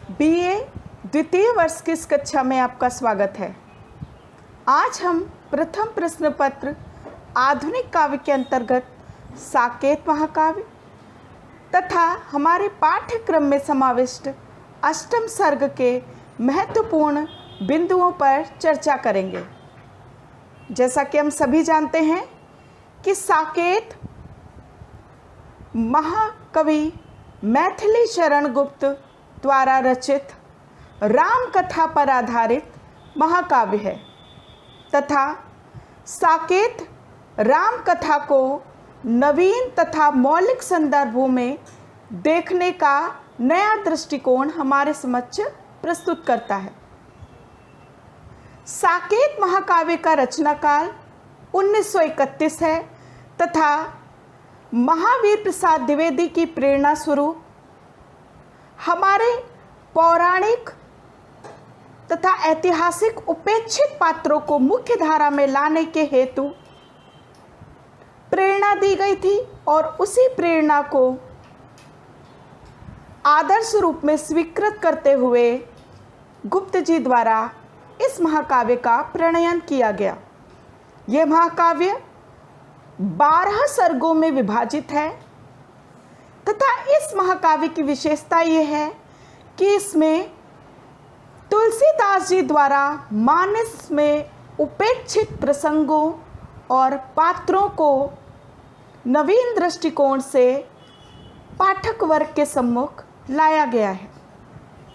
BA द्वितीय वर्ष की इस कक्षा में आपका स्वागत है। आज हम प्रथम प्रश्न पत्र आधुनिक काव्य के अंतर्गत साकेत महाकाव्य तथा हमारे पाठ्यक्रम में समाविष्ट अष्टम सर्ग के महत्वपूर्ण बिंदुओं पर चर्चा करेंगे। जैसा कि हम सभी जानते हैं कि साकेत महाकवि मैथिली शरण गुप्त द्वारा रचित राम कथा पर आधारित महाकाव्य है तथा साकेत राम कथा को नवीन तथा मौलिक संदर्भों में देखने का नया दृष्टिकोण हमारे समक्ष प्रस्तुत करता है। साकेत महाकाव्य का रचनाकाल 1931 है तथा महावीर प्रसाद द्विवेदी की प्रेरणा स्वरूप हमारे पौराणिक तथा ऐतिहासिक उपेक्षित पात्रों को मुख्य धारा में लाने के हेतु प्रेरणा दी गई थी और उसी प्रेरणा को आदर्श रूप में स्वीकृत करते हुए गुप्त जी द्वारा इस महाकाव्य का प्रणयन किया गया। यह महाकाव्य 12 सर्गों में विभाजित है तथा इस महाकाव्य की विशेषता यह है कि इसमें तुलसीदास जी द्वारा मानस में उपेक्षित प्रसंगों और पात्रों को नवीन दृष्टिकोण से पाठक वर्ग के सम्मुख लाया गया है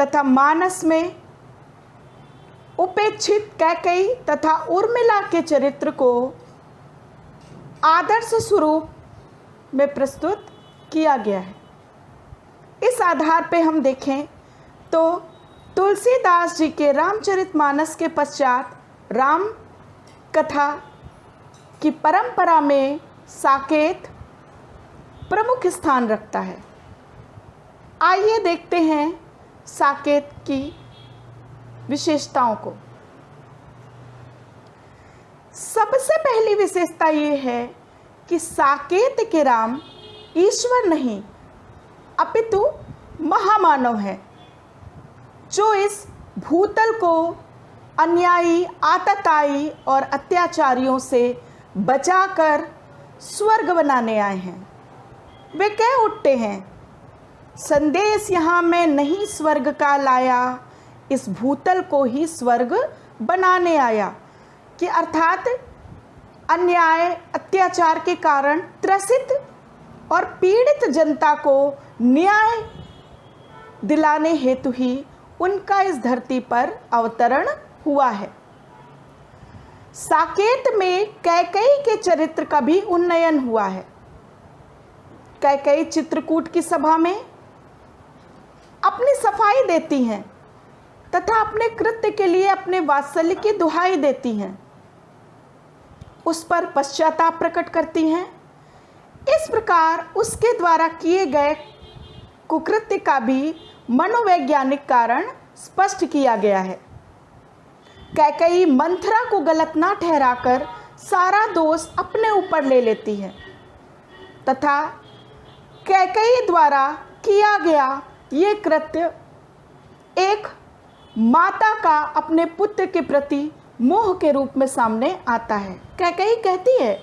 तथा मानस में उपेक्षित कैकेयी तथा उर्मिला के चरित्र को आदर्श स्वरूप में प्रस्तुत किया गया है। इस आधार पे हम देखें तो तुलसीदास जी के रामचरितमानस के पश्चात राम कथा की परंपरा में साकेत प्रमुख स्थान रखता है। आइए देखते हैं साकेत की विशेषताओं को। सबसे पहली विशेषता ये है कि साकेत के राम ईश्वर नहीं अपितु महामानव है, जो इस भूतल को अन्यायी, आतताई और अत्याचारियों से बचाकर स्वर्ग बनाने आए हैं। वे कह उठते हैं, संदेश यहाँ मैं नहीं स्वर्ग का लाया, इस भूतल को ही स्वर्ग बनाने आया। कि अर्थात अन्याय, अत्याचार के कारण त्रसित और पीड़ित जनता को न्याय दिलाने हेतु ही उनका इस धरती पर अवतरण हुआ है। साकेत में कैकेयी के चरित्र का भी उन्नयन हुआ है। कैकेयी चित्रकूट की सभा में अपनी सफाई देती हैं तथा अपने कृत्य के लिए अपने वात्सल्य की दुहाई देती हैं, उस पर पश्चाताप प्रकट करती हैं। इस प्रकार उसके द्वारा किए गए कुकृत्य का भी मनोवैज्ञानिक कारण स्पष्ट किया गया है। कैकेयी मंथरा को गलत ना ठहराकर सारा दोष अपने ऊपर ले लेती है तथा कैकेयी द्वारा किया गया ये कृत्य एक माता का अपने पुत्र के प्रति मोह के रूप में सामने आता है। कैकेयी कहती है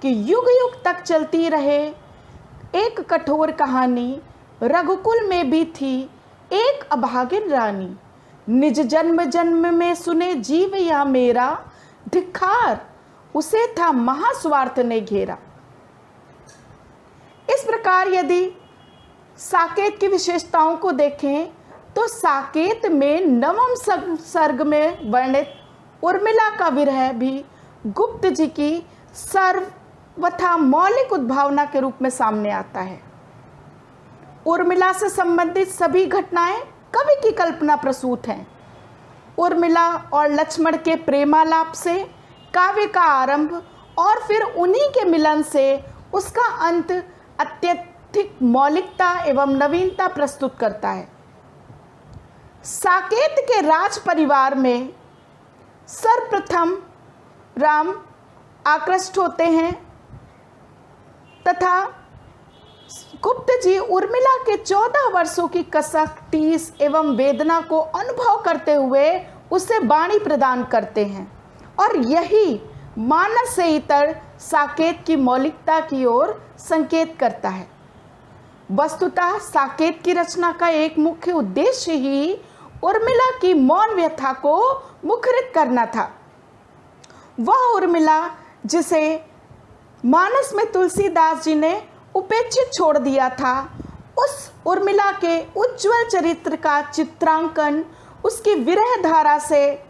कि युग युग तक चलती रहे एक कठोर कहानी, रघुकुल में भी थी एक अभागिन रानी, निज जन्म जन्म में सुने जीव या मेरा, धिक्कार उसे था महास्वार्थ ने घेरा। इस प्रकार यदि साकेत की विशेषताओं को देखें तो साकेत में नवम सर्ग में वर्णित उर्मिला का विरह भी गुप्त जी की सर्वथा मौलिक उद्भावना के रूप में सामने आता है। उर्मिला से संबंधित सभी घटनाएं कवि की कल्पना प्रसूत हैं। उर्मिला और लक्ष्मण के प्रेमालाप से काव्य का आरंभ और फिर उन्हीं के मिलन से उसका अंत अत्यधिक मौलिकता एवं नवीनता प्रस्तुत करता है। साकेत के राज परिवार में सर्वप्रथम राम आकृष्ट होते हैं तथा गुप्त जी उर्मिला के 14 वर्षों की कसक, टीस एवं वेदना को अनुभव करते हुए उसे वाणी प्रदान करते हैं और यही मानस से इतर साकेत की मौलिकता की ओर संकेत करता है। वस्तुतः साकेत की रचना का एक मुख्य उद्देश्य ही उर्मिला की मौन व्यथा को मुखरित करना था। वह उर्मिला जिसे मानस में तुलसीदास जी ने उपेक्षित छोड़ दिया था, उस उर्मिला के उज्जवल चरित्र का चित्रांकन उसकी विरह धारा से,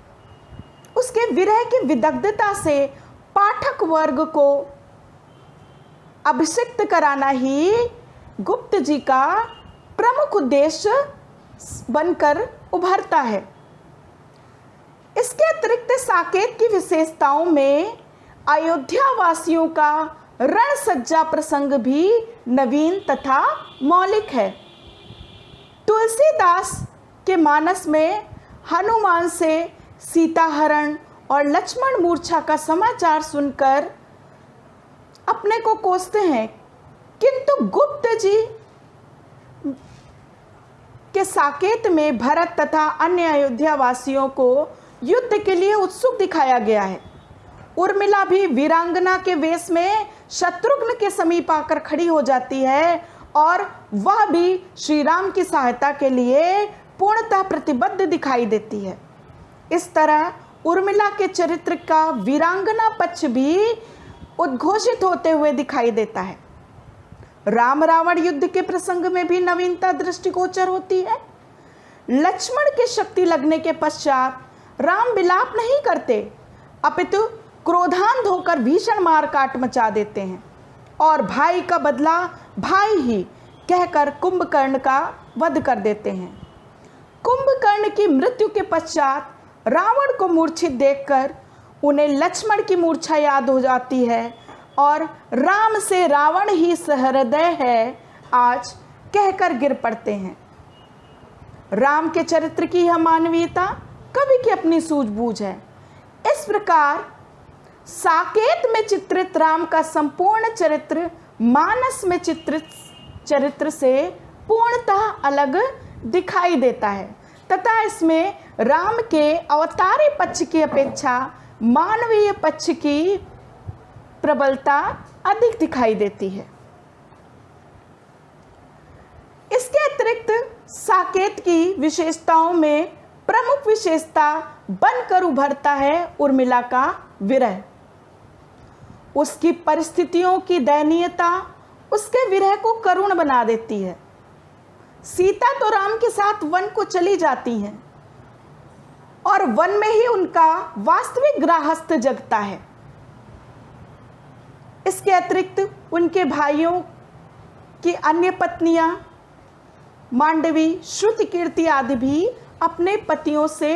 उसके विरह की विदग्धता से पाठक वर्ग को अभिषिक्त कराना ही गुप्त जी का प्रमुख उद्देश्य बनकर उभरता है। इसके अतिरिक्त साकेत की विशेषताओं में अयोध्या वासियों का रण सज्जा प्रसंग भी नवीन तथा मौलिक है। तुलसीदास के मानस में हनुमान से सीताहरण और लक्ष्मण मूर्छा का समाचार सुनकर अपने को कोसते हैं, किंतु गुप्त जी के साकेत में भरत तथा अन्य अयोध्या वासियों को युद्ध के लिए उत्सुक दिखाया गया है। उर्मिला भी वीरांगना के वेश में शत्रुघ्न के समीप आकर खड़ी हो जाती है और वह भी श्री राम की सहायता के लिए पूर्णतः प्रतिबद्ध दिखाई देती है। इस तरह उर्मिला के चरित्र का वीरांगना पक्ष भी उद्घोषित होते हुए दिखाई देता है। राम रावण युद्ध के प्रसंग में भी नवीनता दृष्टिगोचर होती है। लक्ष्मण के शक्ति लगने के पश्चात राम विलाप नहीं करते, अपितु क्रोधांध होकर भीषण मारकाट मचा देते हैं और भाई का बदला भाई ही कहकर कुंभकर्ण का वध कर देते हैं। कुंभकर्ण की मृत्यु के पश्चात रावण को मूर्छित देखकर उन्हें लक्ष्मण की मूर्छा याद हो जाती है और राम से रावण ही सहृदय है आज कहकर गिर पड़ते हैं। राम के चरित्र की यह मानवीयता कवि की अपनी सूझबूझ है। इस प्रकार साकेत में चित्रित राम का संपूर्ण चरित्र मानस में चित्रित चरित्र से पूर्णतः अलग दिखाई देता है तथा इसमें राम के अवतारी पक्ष की अपेक्षा मानवीय पक्ष की प्रबलता अधिक दिखाई देती है। इसके अतिरिक्त साकेत की विशेषताओं में प्रमुख विशेषता बनकर उभरता है उर्मिला का विरह। उसकी परिस्थितियों की दयनीयता उसके विरह को करुण बना देती है। सीता तो राम के साथ वन को चली जाती हैं और वन में ही उनका वास्तविक गृहस्थ जगता है। इसके अतिरिक्त उनके भाइयों की अन्य पत्नियां मांडवी, श्रुति कीर्ति आदि भी अपने पतियों से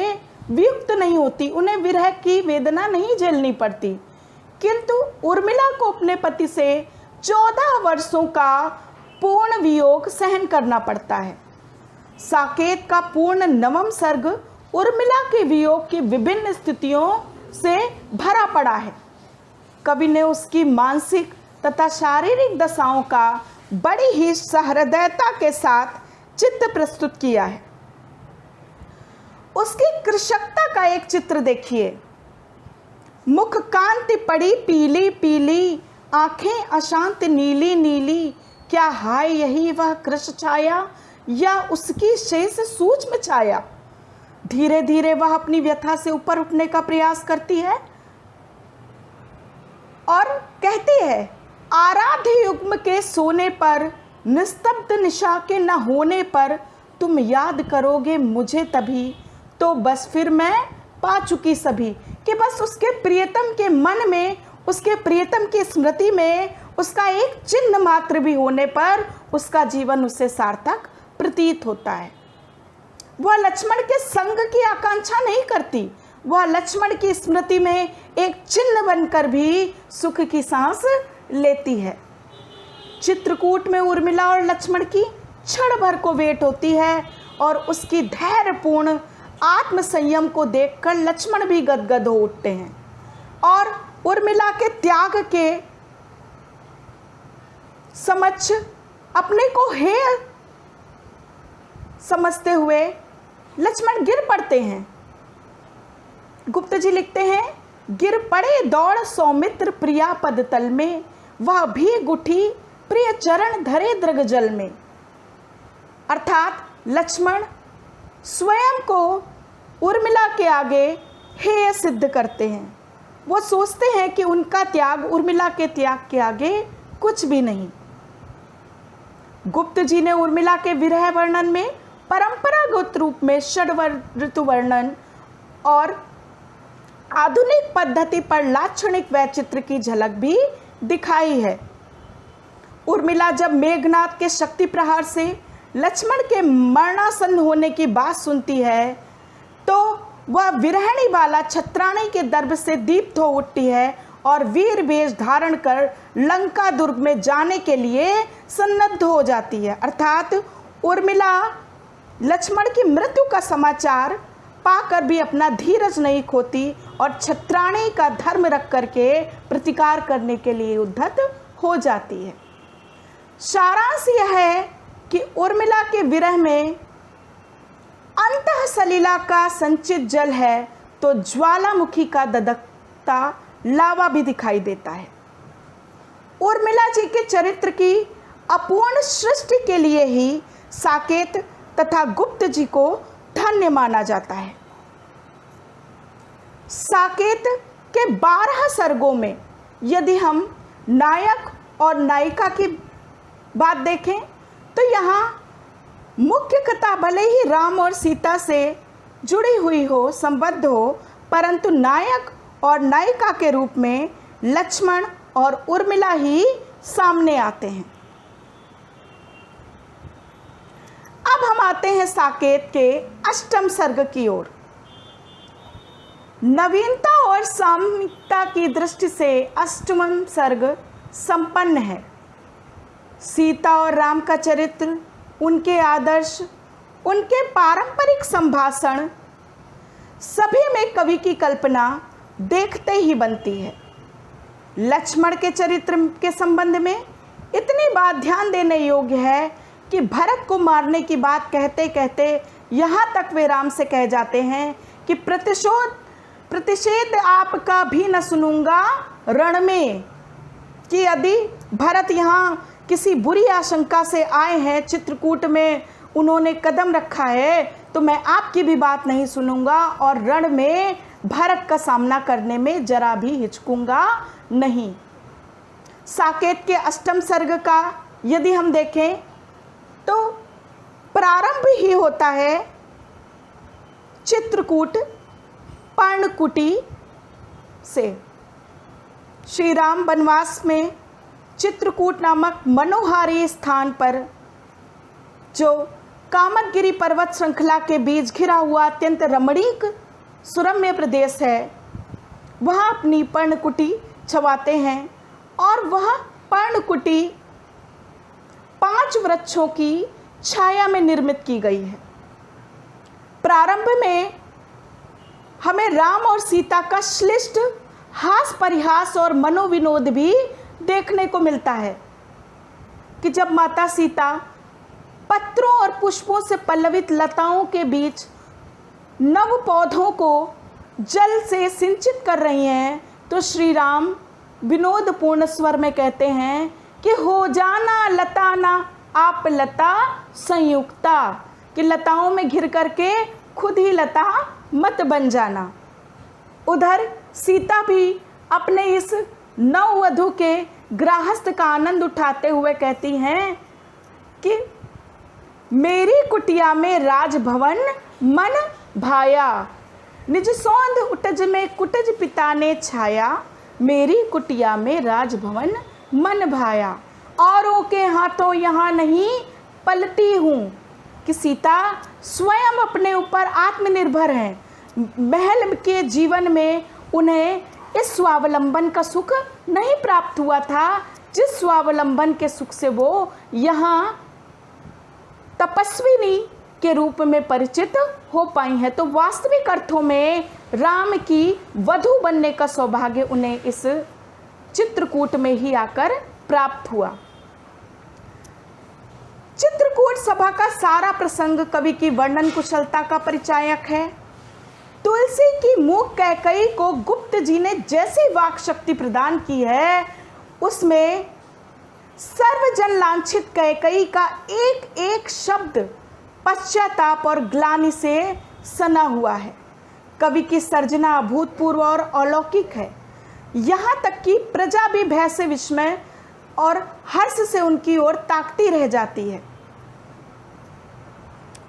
वियुक्त नहीं होती, उन्हें विरह की वेदना नहीं झेलनी पड़ती, किंतु उर्मिला को अपने पति से 14 वर्षों का पूर्ण वियोग सहन करना पड़ता है। साकेत का पूर्ण 9वां सर्ग उर्मिला के वियोग की विभिन्न स्थितियों से भरा पड़ा है। कवि ने उसकी मानसिक तथा शारीरिक दशाओं का बड़ी ही सहृदयता के साथ चित्र प्रस्तुत किया है। उसकी कृशकता का एक चित्र देखिए। मुख कांति पड़ी पीली पीली, आंखें अशांत नीली नीली, क्या हाय यही वह कृश छाया या उसकी शेष सूक्ष्म छाया। धीरे धीरे वह अपनी व्यथा से ऊपर उठने का प्रयास करती है और कहती है, आराध्य युग्म के सोने पर, निस्तब्ध निशा के न होने पर, तुम याद करोगे मुझे तभी, तो बस फिर मैं पा चुकी सभी। कि बस उसके प्रियतम के मन में, उसके प्रियतम की स्मृति में उसका एक चिन्ह मात्र भी होने पर उसका जीवन उससे सार्थक प्रतीत होता है। वह लक्ष्मण के संग की आकांक्षा नहीं करती, वह लक्ष्मण की स्मृति में एक चिन्ह बनकर भी सुख की सांस लेती है। चित्रकूट में उर्मिला और लक्ष्मण की क्षण भर को भेंट होती है और उसकी धैर्यपूर्ण आत्म संयम को देखकर लक्ष्मण भी गदगद हो उठते हैं और उर्मिला के त्याग के समक्ष अपने को हेय समझते हुए लक्ष्मण गिर पड़ते हैं। गुप्त जी लिखते हैं, गिर पड़े दौड़ सौमित्र प्रिया पद तल में, वह भीग उठी प्रिय चरण धरे दृग जल में। अर्थात लक्ष्मण स्वयं को उर्मिला के आगे हेय सिद्ध करते हैं। वो सोचते हैं कि उनका त्याग उर्मिला के त्याग के आगे कुछ भी नहीं। गुप्त जी ने उर्मिला के विरह वर्णन में परंपरागत रूप में षड ऋतु वर्णन और आधुनिक पद्धति पर लाक्षणिक वैचित्र की झलक भी दिखाई है। उर्मिला जब मेघनाथ के शक्ति प्रहार से लक्ष्मण के मरणासन्न होने की बात सुनती है तो वह विरहणी वाला छत्राणी के दर्भ से दीप्त हो उठती है और वीर वेश धारण कर लंका दुर्ग में जाने के लिए सन्नद्ध हो जाती है। अर्थात उर्मिला लक्ष्मण की मृत्यु का समाचार पाकर भी अपना धीरज नहीं खोती और छत्राणी का धर्म रख करके प्रतिकार करने के लिए उद्धत हो जाती है। सारांश यह है कि उर्मिला के विरह में अंतः सलीला का संचित जल है तो ज्वालामुखी का ददकता लावा भी दिखाई देता है। उर्मिला जी के चरित्र की अपूर्ण सृष्टि के लिए ही साकेत तथा गुप्त जी को धन्य माना जाता है। साकेत के 12 सर्गों में यदि हम नायक और नायिका की बात देखें तो यहाँ मुख्य कथा भले ही राम और सीता से जुड़ी हुई हो, संबद्ध हो, परंतु नायक और नायिका के रूप में लक्ष्मण और उर्मिला ही सामने आते हैं। अब हम आते हैं साकेत के अष्टम सर्ग की ओर। नवीनता और सामयिकता की दृष्टि से अष्टम सर्ग संपन्न है। सीता और राम का चरित्र, उनके आदर्श, उनके पारंपरिक संभाषण, सभी में कवि की कल्पना देखते ही बनती है। लक्ष्मण के चरित्र के संबंध में इतनी बात ध्यान देने योग्य है कि भरत को मारने की बात कहते कहते यहाँ तक वे राम से कह जाते हैं कि प्रतिषेध आपका भी न सुनूंगा रण में, कि यदि भरत यहाँ किसी बुरी आशंका से आए हैं, चित्रकूट में उन्होंने कदम रखा है, तो मैं आपकी भी बात नहीं सुनूंगा और रण में भरत का सामना करने में जरा भी हिचकूंगा नहीं। साकेत के अष्टम सर्ग का यदि हम देखें तो प्रारंभ ही होता है चित्रकूट पर्णकुटी से। श्री राम वनवास में चित्रकूट नामक मनोहारी स्थान पर, जो कामतगिरी पर्वत श्रृंखला के बीच घिरा हुआ अत्यंत रमणीक सुरम्य प्रदेश है, वहाँ अपनी पर्णकुटी छवाते हैं और वह पर्णकुटी 5 वृक्षों की छाया में निर्मित की गई है। प्रारंभ में हमें राम और सीता का श्लिष्ट हास परिहास और मनोविनोद भी देखने को मिलता है कि जब माता सीता पत्रों और पुष्पों से पल्लवित लताओं के बीच नव पौधों को जल से सिंचित कर रही हैं तो श्री राम विनोदपूर्ण स्वर में कहते हैं कि हो जाना लता ना आप लता संयुक्ता, कि लताओं में घिर करके खुद ही लता मत बन जाना। उधर सीता भी अपने इस नववधू के गृहस्थ का आनंद उठाते हुए कहती हैं कि मेरी कुटिया में राजभवन मन भाया, निज सौंध उटज में कुटज पिता ने छाया, मेरी कुटिया में राजभवन मन भाया, औरों के हाथों यहाँ नहीं पलटी हूँ। कि सीता स्वयं अपने ऊपर आत्मनिर्भर हैं। महल के जीवन में उन्हें इस स्वावलंबन का सुख नहीं प्राप्त हुआ था जिस स्वावलंबन के सुख से वो यहाँ तपस्विनी के रूप में परिचित हो पाई हैं। तो वास्तविक अर्थों में राम की वधू बनने का सौभाग्य उन्हें इस चित्रकूट में ही आकर प्राप्त हुआ। चित्रकूट सभा का सारा प्रसंग कवि की वर्णन कुशलता का परिचायक है। तुलसी की मूक कैकई को गुप्त जी ने जैसी वाक शक्ति प्रदान की है, उसमें सर्वजन लांछित कैकई का एक एक शब्द पश्चाताप और ग्लानि से सना हुआ है। कवि की सर्जना अभूतपूर्व और अलौकिक है। यहाँ तक कि प्रजा भी भय से, विस्मय और हर्ष से उनकी ओर ताकती रह जाती है।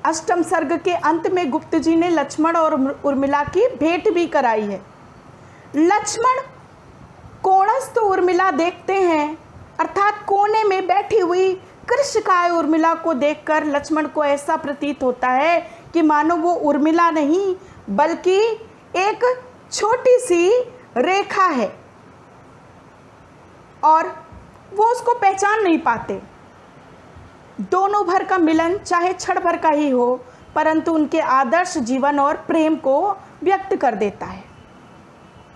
अष्टम सर्ग के अंत में गुप्त जी ने लक्ष्मण और उर्मिला की भेंट भी कराई है। लक्ष्मण कोणस्थ उर्मिला देखते हैं, अर्थात कोने में बैठी हुई कृष्णकाय उर्मिला को देखकर लक्ष्मण को ऐसा प्रतीत होता है कि मानो वो उर्मिला नहीं बल्कि एक छोटी सी रेखा है और वो उसको पहचान नहीं पाते। दोनों भर का मिलन चाहे क्षण भर का ही हो, परंतु उनके आदर्श जीवन और प्रेम को व्यक्त कर देता है।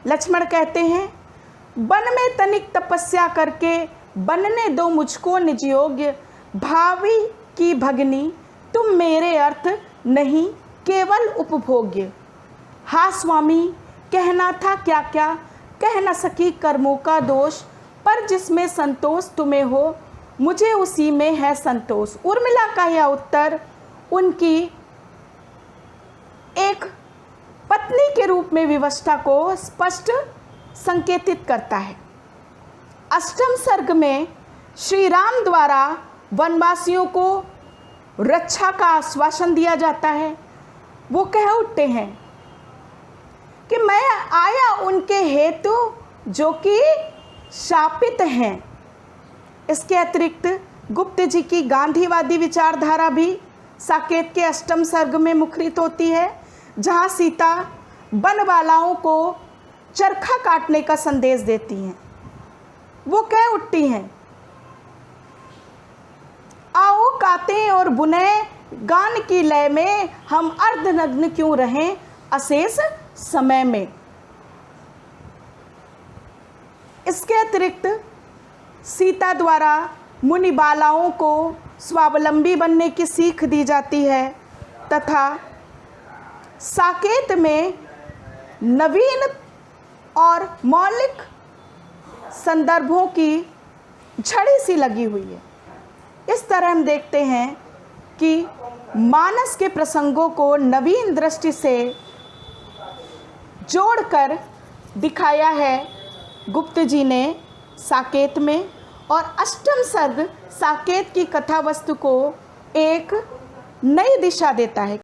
लक्ष्मण कहते हैं, वन में तनिक तपस्या करके बनने दो मुझको निज योग्य, भावी की भगनी तुम मेरे अर्थ नहीं केवल उपभोग्य। हाँ स्वामी, कहना था क्या क्या, कह न सकी कर्मों का दोष, पर जिसमें संतोष तुम्हें हो मुझे उसी में है संतोष। उर्मिला का यह उत्तर उनकी एक पत्नी के रूप में विवशता को स्पष्ट संकेतित करता है। अष्टम सर्ग में श्री राम द्वारा वनवासियों को रक्षा का आश्वासन दिया जाता है। वो कह उठते हैं कि मैं आया उनके हेतु जो कि शापित हैं। इसके अतिरिक्त गुप्त जी की गांधीवादी विचारधारा भी साकेत के अष्टम सर्ग में मुखरित होती है, जहाँ सीता बनवालाओं को चरखा काटने का संदेश देती हैं। वो कह उठती हैं, आओ काते और बुने गान की लय में, हम अर्धनग्न क्यों रहें अशेष समय में। इसके अतिरिक्त सीता द्वारा मुनि बालाओं को स्वावलंबी बनने की सीख दी जाती है तथा साकेत में नवीन और मौलिक संदर्भों की झड़ी सी लगी हुई है। इस तरह हम देखते हैं कि मानस के प्रसंगों को नवीन दृष्टि से जोड़कर दिखाया है गुप्त जी ने साकेत में, और अष्टम सर्ग साकेत की कथा वस्तु को एक नई दिशा देता है।